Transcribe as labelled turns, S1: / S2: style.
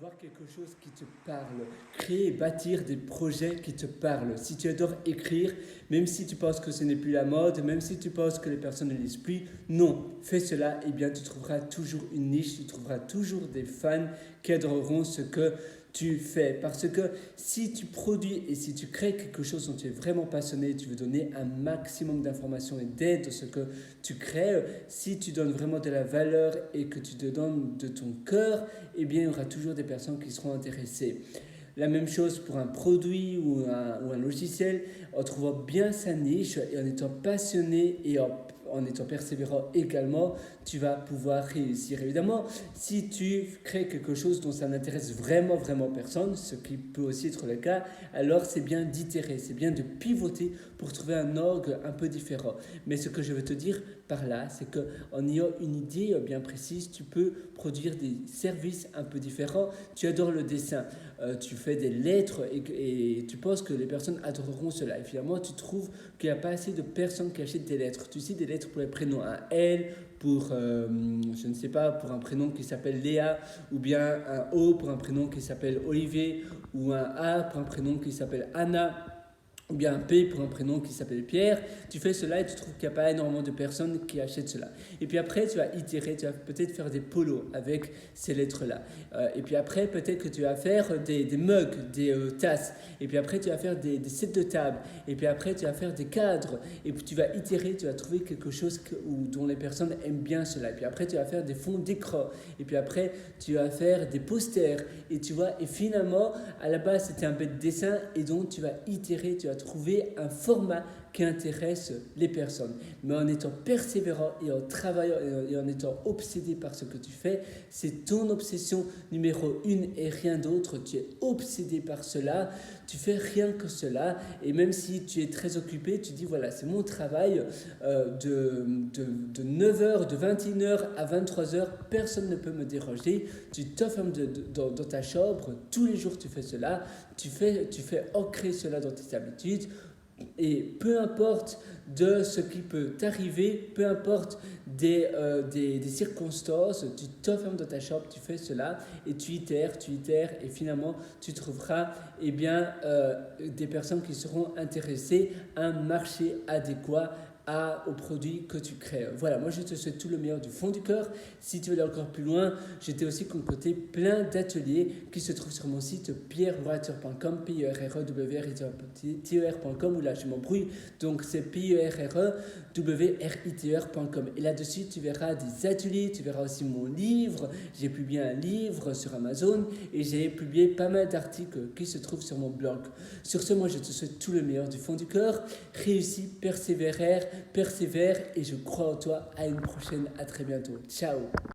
S1: avoir quelque chose qui te parle, créer et bâtir des projets qui te parlent. Si tu adores écrire, même si tu penses que ce n'est plus la mode, même si tu penses que les personnes ne lisent plus, non, fais cela, et bien tu trouveras toujours une niche, tu trouveras toujours des fans qui adoreront ce que tu fais. Parce que si tu produis et si tu crées quelque chose dont tu es vraiment passionné, tu veux donner un maximum d'informations et d'aide à ce que tu crées, si tu donnes vraiment de la valeur et que tu te donnes de ton cœur, eh bien il y aura toujours des personnes qui seront intéressées. La même chose pour un produit ou un logiciel, en trouvant bien sa niche et en étant passionné et en étant persévérant également, tu vas pouvoir réussir. Évidemment, si tu crées quelque chose dont ça n'intéresse vraiment personne, ce qui peut aussi être le cas, alors c'est bien d'itérer, c'est bien de pivoter pour trouver un angle un peu différent. Mais ce que je veux te dire par là, c'est qu'en ayant une idée bien précise, tu peux produire des services un peu différents. Tu adores le dessin, tu fais des lettres et tu penses que les personnes adoreront cela. Et finalement, tu trouves qu'il n'y a pas assez de personnes qui achètent des lettres. Tu sais, des lettres pour les prénoms, un L pour, je ne sais pas, pour un prénom qui s'appelle Léa, ou bien un O pour un prénom qui s'appelle Olivier, ou un A pour un prénom qui s'appelle Anna, ou bien un P pour un prénom qui s'appelle Pierre. Tu fais cela et tu trouves qu'il n'y a pas énormément de personnes qui achètent cela. Et puis après, tu vas itérer, tu vas peut-être faire des polos avec ces lettres-là. Et puis après, peut-être que tu vas faire des mugs, des tasses. Et puis après, tu vas faire des sets de table. Et puis après, tu vas faire des cadres. Et puis tu vas itérer, tu vas trouver quelque chose dont les personnes aiment bien cela. Et puis après, tu vas faire des fonds d'écran. Et puis après, tu vas faire des posters. Et tu vois, et finalement, à la base, c'était un bête dessin. Et donc, tu vas itérer, tu vas trouver un format qui intéresse les personnes. Mais en étant persévérant et en travaillant et en étant obsédé par ce que tu fais, c'est ton obsession numéro 1 et rien d'autre. Tu es obsédé par cela, tu fais rien que cela. Et même si tu es très occupé, tu dis voilà, c'est mon travail de 9h, de 21h à 23h, personne ne peut me déranger. Tu t'enfermes dans ta chambre, tous les jours tu fais cela, tu fais ancrer cela dans tes habitudes. Et peu importe de ce qui peut t'arriver, peu importe des circonstances, tu t'enfermes dans ta chambre, tu fais cela et tu itères et finalement tu trouveras des personnes qui seront intéressées à un marché adéquat aux produits que tu crées. Voilà, moi je te souhaite tout le meilleur du fond du cœur. Si tu veux aller encore plus loin, j'ai aussi concocté plein d'ateliers qui se trouvent sur mon site pierrewriter.com, pierrewriter.com, ou là je m'embrouille, donc c'est pierrewriter.com. Et là-dessus, tu verras des ateliers, tu verras aussi mon livre. J'ai publié un livre sur Amazon et j'ai publié pas mal d'articles qui se trouvent sur mon blog. Sur ce, moi je te souhaite tout le meilleur du fond du cœur. Réussis, persévère et je crois en toi. À une prochaine, à très bientôt. Ciao.